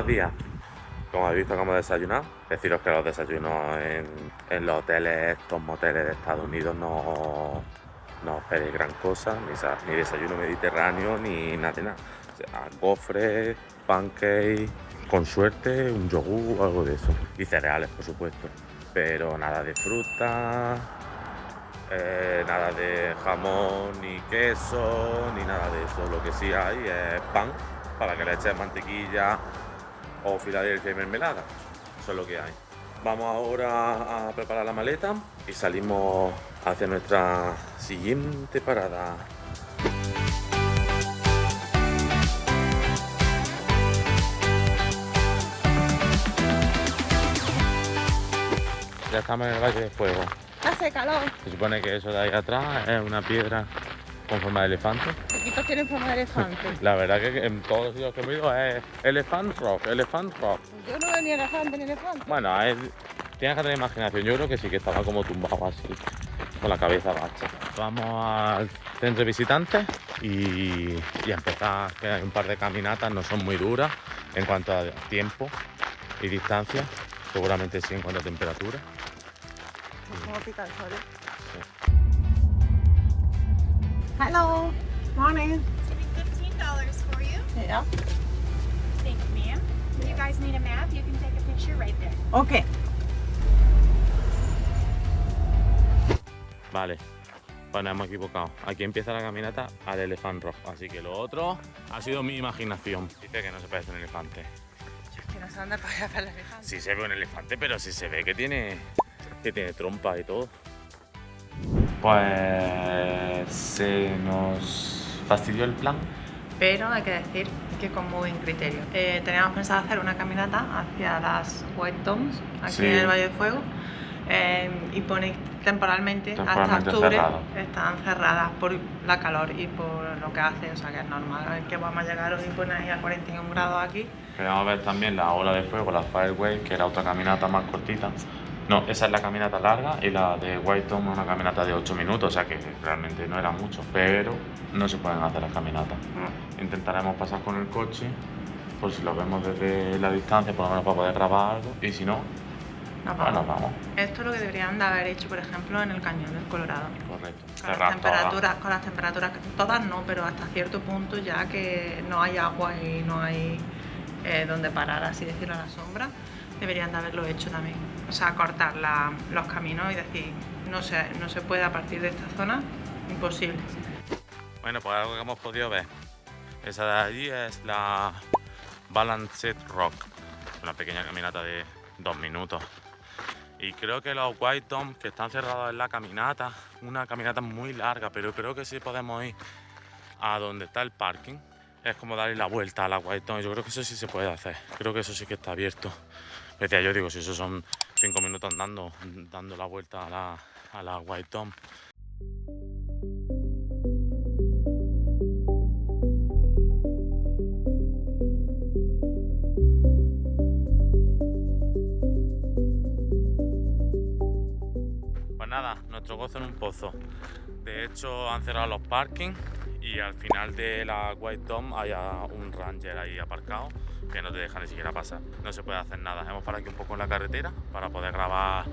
días. Como habéis visto, como desayunar. Deciros que los desayunos en los hoteles, estos moteles de Estados Unidos, no esperéis gran cosa, ni desayuno mediterráneo, ni nada de nada. O sea, gofres, pancakes, con suerte un yogur o algo de eso. Y cereales, por supuesto. Pero nada de fruta, nada de jamón, ni queso, ni nada de eso. Lo que sí hay es pan, para que le eches mantequilla o Filadelfia y mermelada. Eso es lo que hay. Vamos ahora a preparar la maleta y salimos hacia nuestra siguiente parada. Ya estamos en el Valle de Fuego. Hace calor. Se supone que eso de ahí atrás es una piedra con forma de elefante. Chiquitos tienen forma de elefante. La verdad que en todos los sitios que he ido es Elephant Rock. Yo no veo ni elefante ni elefante. Bueno, tienes que tener imaginación. Yo creo que sí, que estaba como tumbado así, con la cabeza baja. Vamos al centro de visitantes y a empezar, que hay un par de caminatas, no son muy duras en cuanto a tiempo y distancia. Seguramente sí en cuanto a temperatura. Como pica el sol. Sí. Hello. Morning. $15 for you. Yeah. Thank you, ma'am. If you guys need a map, you can take a picture right there. Okay. Vale, pues nos hemos equivocado. Aquí empieza la caminata al Elephant Rock. Así que lo otro ha sido mi imaginación. Dice que no se parece a un elefante. Es que no sé dónde para ir a ver el elefante. Sí se ve un elefante, pero sí se ve que tiene trompa y todo. Pues se nos fastidió el plan. Pero hay que decir que con muy buen criterio. Teníamos pensado hacer una caminata hacia las White Domes, aquí Sí. en el Valle de Fuego, y pone temporalmente hasta Temporalmente octubre cerrado. están cerradas por la calor y por lo que hace, o sea que es normal que vamos a llegar hoy y poner ahí a 41 grados aquí. Queríamos ver también la ola de fuego, la Fireway, que era otra caminata más cortita. No, esa es la caminata larga y la de White Dome es una caminata de 8 minutos, o sea que realmente no era mucho, pero no se pueden hacer las caminatas. Intentaremos pasar con el coche, por si lo vemos desde la distancia, por lo menos para poder grabar algo, y si no, Nos pues vamos. nos vamos. Esto es lo que deberían de haber hecho, por ejemplo, en el cañón del Colorado. Correcto. Con las, Cerrar temperaturas, todas no, pero hasta cierto punto ya que no hay agua y no hay donde parar, así decirlo, a la sombra, deberían de haberlo hecho también. O sea, cortar los caminos y decir, no se puede a partir de esta zona, imposible. Bueno, pues algo que hemos podido ver. Esa de allí es la Balanced Rock, una pequeña caminata de 2 minutos. Y creo que los White Domes que están cerrados en la caminata, una caminata muy larga, pero creo que sí podemos ir a donde está el parking. Es como darle la vuelta a la White Dome. Yo creo que eso sí se puede hacer. Creo que eso sí que está abierto. Decía yo, digo, si eso son 5 minutos dando la vuelta a la White Dome. Pues nada, nuestro gozo en un pozo. De hecho, han cerrado los parkings y al final de la White Dome hay un ranger ahí aparcado que no te deja ni siquiera pasar. No se puede hacer nada. Hemos parado aquí un poco en la carretera para poder grabar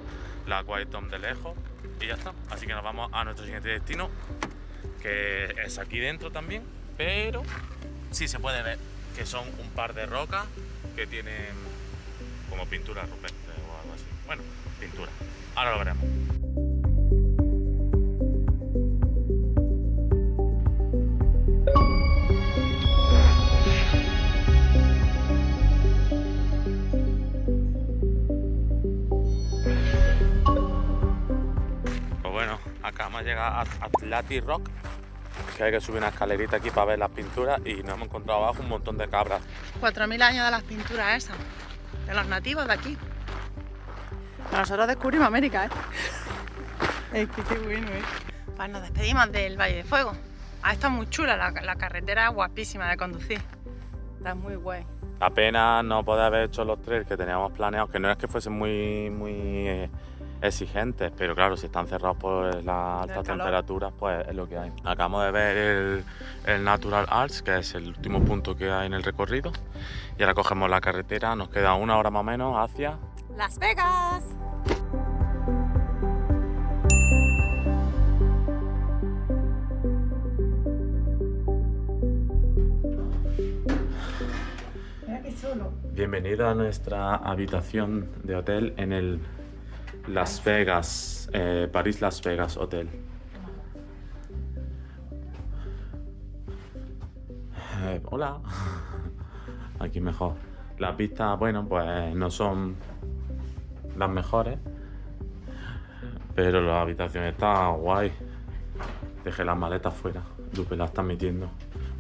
la White Dome de lejos y ya está. Así que nos vamos a nuestro siguiente destino, que es aquí dentro también, pero sí se puede ver que son un par de rocas que tienen como pintura rupestre o algo así. Bueno, pintura. Ahora lo veremos. Acá vamos a llegar a Atlantic Rock, que hay que subir una escalerita aquí para ver las pinturas y nos hemos encontrado abajo un montón de cabras. 4.000 años de las pinturas esas, de los nativos de aquí. Nosotros descubrimos América, ¿eh? Es que qué bueno, ¿eh? Pues nos despedimos del Valle de Fuego. Está muy chula, la carretera es guapísima de conducir. Está muy guay. La pena no poder haber hecho los trails que teníamos planeados, que no es que fuesen muy exigentes, pero claro, si están cerrados por las altas calor. temperaturas, pues es lo que hay. Acabamos de ver el Natural Arts, que es el último punto que hay en el recorrido, y ahora cogemos la carretera, nos queda 1 hora más o menos hacia Las Vegas. Mira qué chulo. Bienvenido a nuestra habitación de hotel en el Las Vegas, París Las Vegas Hotel. Hola. Aquí mejor. Las vistas, bueno, pues no son las mejores, pero la habitación está guay. Dejé las maletas fuera. Lupe la está metiendo.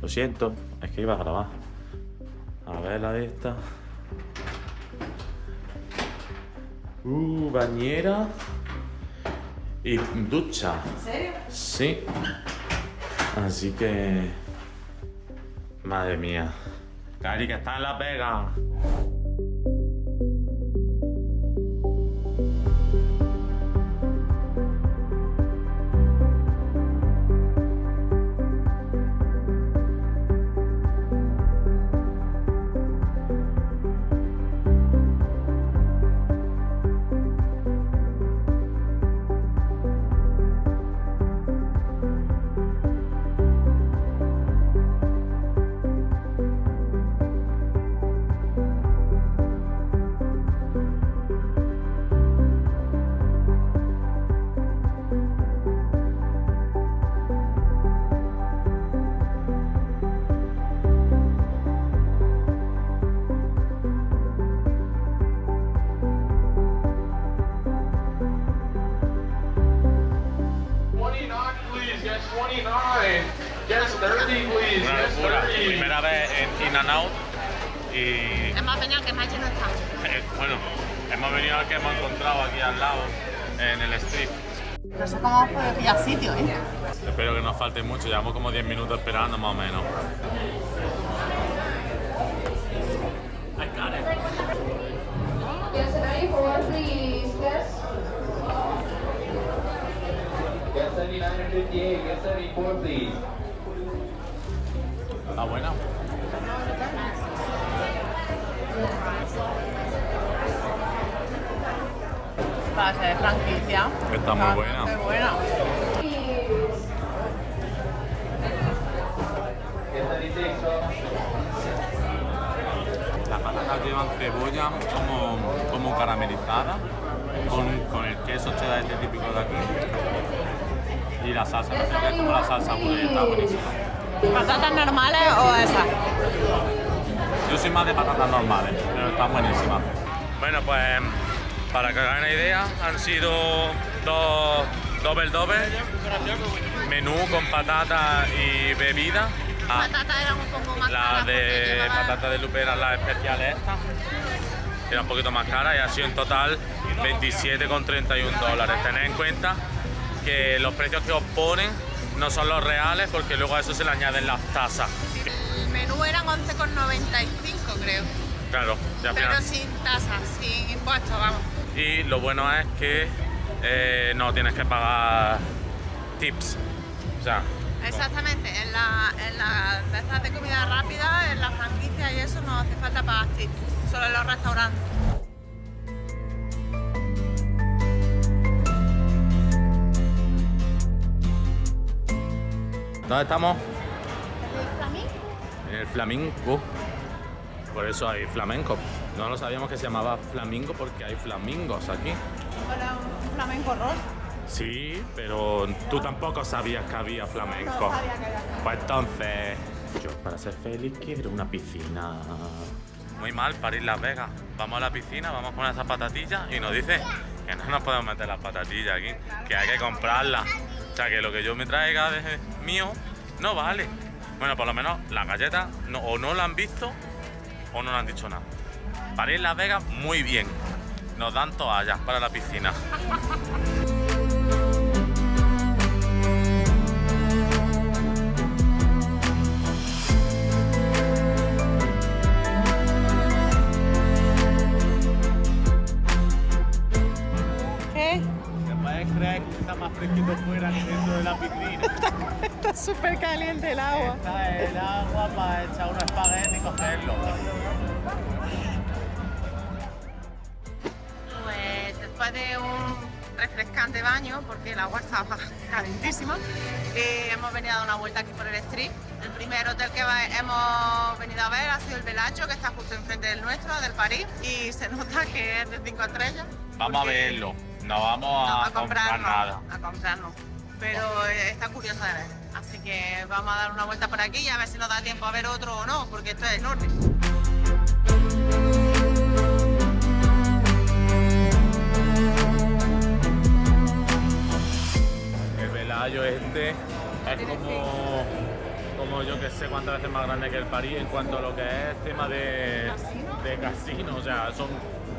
Lo siento, es que iba a grabar. A ver la de esta. Bañera y ducha. ¿En serio? Sí. Así que... Madre mía. Cari, que está en Las Vegas. Una locura. Primera vez en In-N-Out y Hemos venido al que más lleno está. bueno, hemos venido al que hemos encontrado aquí al lado en el street. No sé cómo hemos podido pillar sitio, ¿eh? Espero que nos falte mucho, llevamos como 10 minutos esperando más o menos. I got it. Get ready for one, please. Get 79 and 58. Get 74, please. ¿Está buena? Para ser franquicia. Está muy buena. Muy buena. Get 76, so. Las patatas llevan cebolla como caramelizada, con el queso cheddar este típico de aquí. Y la salsa, me parece que es como la salsa pura y está buenísima. ¿Patatas normales o esas? Yo soy más de patatas normales, pero están buenísimas. Bueno, pues para que hagan una idea, han sido dos double, menú con patatas y bebida. Patatas eran un poco más caras. Las de patatas de Lupe eran las especiales estas, que eran un poquito más caras, y ha sido en total 27,31 dólares. Tened en cuenta que los precios que os ponen no son los reales, porque luego a eso se le añaden las tasas. El menú eran 11,95 creo. Claro, y al Pero final. sin tasas, sin impuestos, vamos. Y lo bueno es que no tienes que pagar tips. O sea, Exactamente, en la mesas de comida rápida, en la franquicia y eso no hace falta pagar tips, solo en los restaurantes. ¿dónde estamos? En el Flamingo. Por eso hay flamenco. No lo sabíamos que se llamaba flamingo porque hay flamingos aquí. Era un flamenco rosa. Sí, pero tú tampoco sabías que había flamenco. No sabía que había. Pues entonces, yo para ser feliz quiero una piscina. Muy mal para ir a Las Vegas. Vamos a la piscina, vamos con esas patatillas y nos dice que no nos podemos meter las patatillas aquí, que hay que comprarlas. O sea, que lo que yo me traiga de mío no vale. Bueno, por lo menos las galletas o no la han visto o no le han dicho nada. Para ir a Las Vegas, muy bien. Nos dan toallas para la piscina. ¿Qué? creáis que está más fresquito fuera que dentro de la piscina. Está súper caliente el agua. Está el agua para echar un espagueti y cogerlo. Pues después de un refrescante baño, porque el agua estaba calentísima, hemos venido a dar una vuelta aquí por el Street. El primer hotel que hemos venido a ver ha sido el Bellagio, que está justo enfrente del nuestro, del París, y se nota que es de 5 estrellas. Vamos a verlo, no vamos a comprar nada. A comprarlo. Pero está curioso de ver. Así que vamos a dar una vuelta por aquí y a ver si nos da tiempo a ver otro o no, porque esto es enorme. El Bellagio este es como yo que sé cuántas veces más grande que el París en cuanto a lo que es tema de casino. O sea,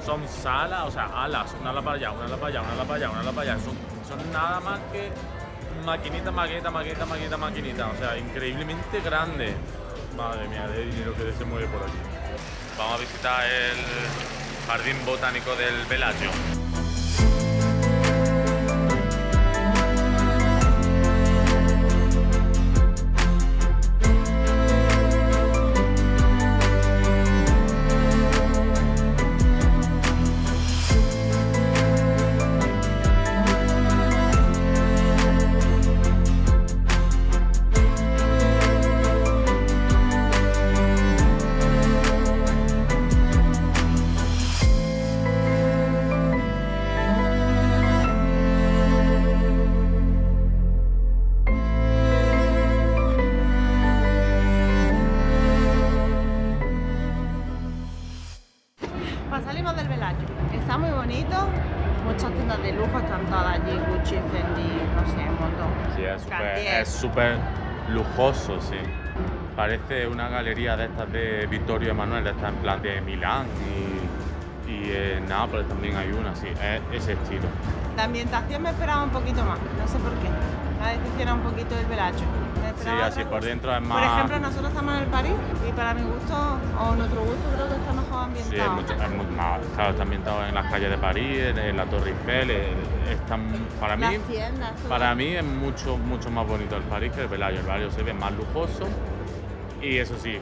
son salas, o sea, alas, una ala para allá, una ala para allá, una ala para allá, una ala para allá. Son nada más que maquinita. O sea, increíblemente grande. Madre mía, de dinero que se mueve por aquí. Vamos a visitar el jardín botánico del Bellagio. Salimos del Bellagio. Está muy bonito. Muchas tiendas de lujo están todas allí. Gucci, Fendi, no sé, un montón. Sí, Cartier. es súper lujoso, sí. Parece una galería de estas de Vittorio Emanuele, de estas en plan de Milán y en Nápoles también hay una, sí, es ese estilo. La ambientación me esperaba un poquito más, no sé por qué. Me decepciona un poquito el Bellagio. Sí, así por dentro es más... Por ejemplo, nosotros estamos en el París y para mi gusto, o nuestro gusto, creo que está mejor ambientado. Sí, es mucho más. Claro, está ambientado en las calles de París, en la Torre Eiffel. Para Las mí, tiendas, todo. para mí es mucho más bonito el París que el Bellagio. El Bellagio se ve más lujoso y eso sí,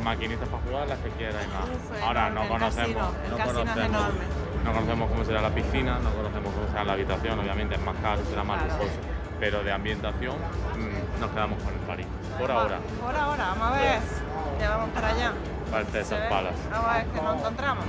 maquinitas para jugar las que quieras y más. Uf, Ahora enorme, no conocemos, el casino es enorme. no conocemos cómo será la piscina, no conocemos cómo será la habitación, obviamente es más caro, será más Claro. lujoso. Pero de ambientación nos quedamos con el París. Por ahora, Por ahora, vamos a ver. Ya vamos para allá. para el Caesars Palace. Vamos a ver qué nos encontramos.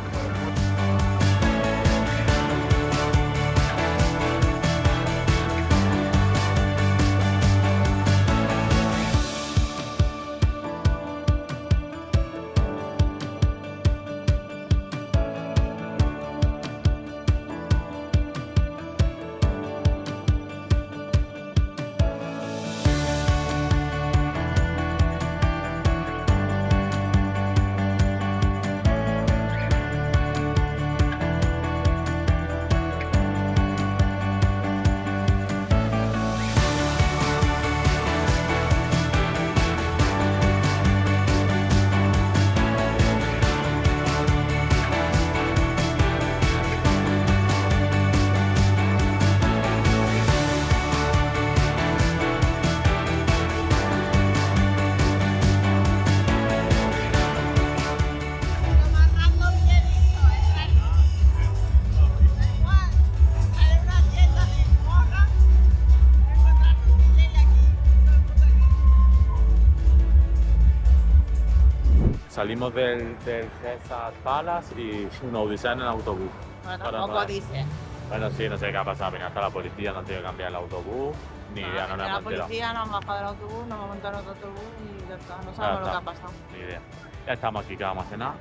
Salimos del Caesars Palace y una odisea en el autobús. Bueno, Para tampoco nada. dice. Bueno, sí, no sé qué ha pasado. Mira, hasta la policía no han tenido que cambiar el autobús, ni idea, no nos La hemos enterado. policía nos ha bajado del autobús, nos hemos montado en otro autobús y ya está. No Ya sabemos lo que está. ha pasado. Ni idea. Ya estamos aquí, que vamos a cenar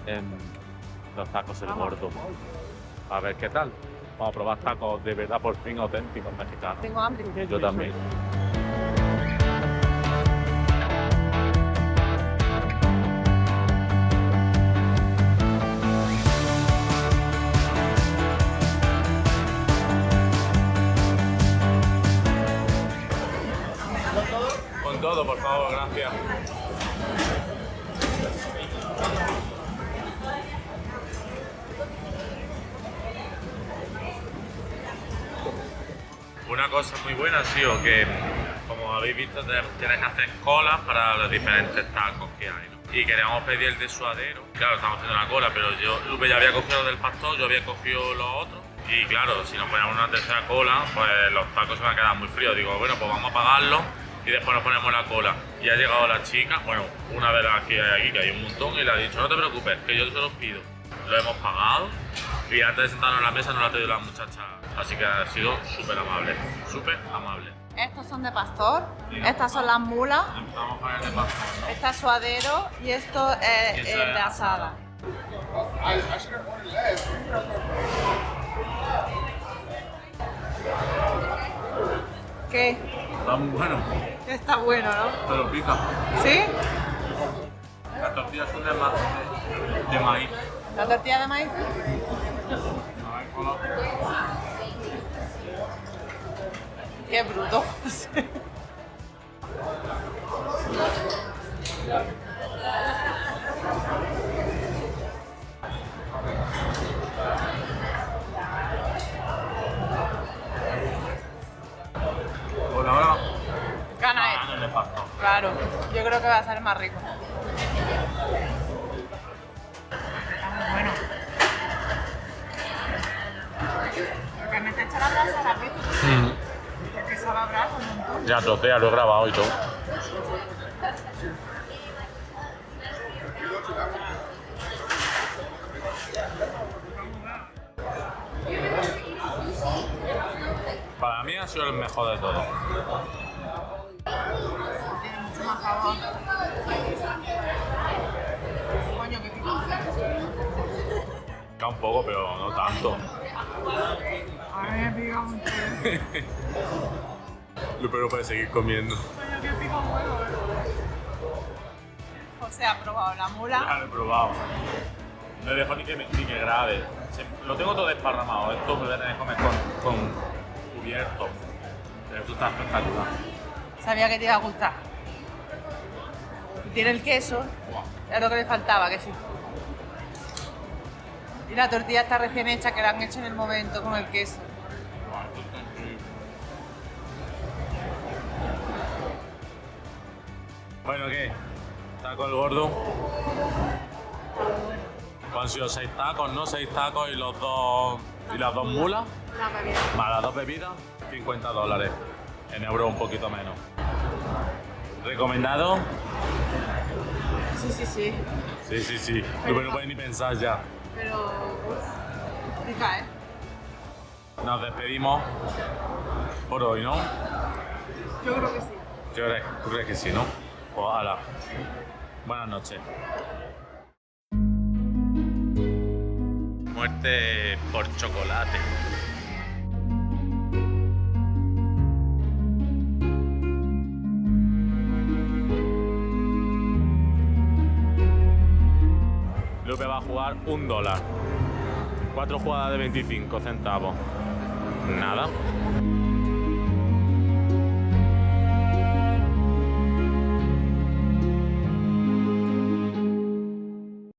en los tacos El Vamos. Gordo. A ver qué tal. Vamos a probar tacos de verdad, por fin auténticos mexicanos. Tengo hambre. Yo también. Con todo, por favor, gracias. una cosa muy buena ha sido que, como habéis visto, tienes que hacer colas para los diferentes tacos que hay, ¿no? Y queríamos pedir el de suadero. Claro, estamos haciendo la cola, pero Lupe ya había cogido del pastor, yo había cogido los otros. Y claro, si nos ponemos una tercera cola, pues los tacos se van a quedar muy fríos. Digo, bueno, pues vamos a pagarlos y después nos ponemos la cola. Y ha llegado la chica, bueno, una de las que hay aquí, que hay un montón, y le ha dicho, no te preocupes, que yo se los pido. Lo hemos pagado y antes de sentarnos en la mesa nos lo ha traído la muchacha. Así que ha sido súper amable, súper amable. Estos son de pastor, estas son las mulas, Empezamos con el de pastor, ¿no? esta es suadero y esto es Eso es de asada. ¿Qué? Está muy bueno, Está bueno, ¿no? pero pica. ¿Sí? Las tortillas son de maíz. ¿La tortilla de maíz? Qué bruto. Por ahora, Gana gana el de pastor. Claro, yo creo que va a ser más rico. Está muy bueno. Porque me está echando la brasa a la vez. Porque sabe a brasa un montón. Ya trocea, lo he grabado y todo. Para mí ha sido el mejor de todos. Tiene mucho más sabor. Coño, qué pico. Pica un poco, pero no tanto. A mí me pica mucho. Lupe no puede seguir comiendo. Coño, qué pico huevo. José ha probado la mula. Ya lo he probado. No dejo ni que grabe. Lo tengo todo desparramado. Esto me voy a tener que comer con cubierto. Pero esto está espectacular. Sabía que te iba a gustar. Y tiene el queso. Es lo que le faltaba, que sí. Y la tortilla está recién hecha, que la han hecho en el momento con el queso. Bueno, ¿qué? Taco el gordo. Han sido 6 tacos, ¿no? 6 tacos y las dos mulas. La bebida. Más las 2 bebidas, $50. En euros un poquito menos. ¿Recomendado? Sí, sí, sí. Sí, sí, sí. Lupe no puede ni pensar ya. Pero. Uf, rica, ¿eh? Nos despedimos por hoy, ¿no? Yo creo que sí. ¿Tú crees que sí, no? Pues hala. Buenas noches. Muerte por chocolate. Lupe va a jugar $1. 4 jugadas de 25 centavos. Nada.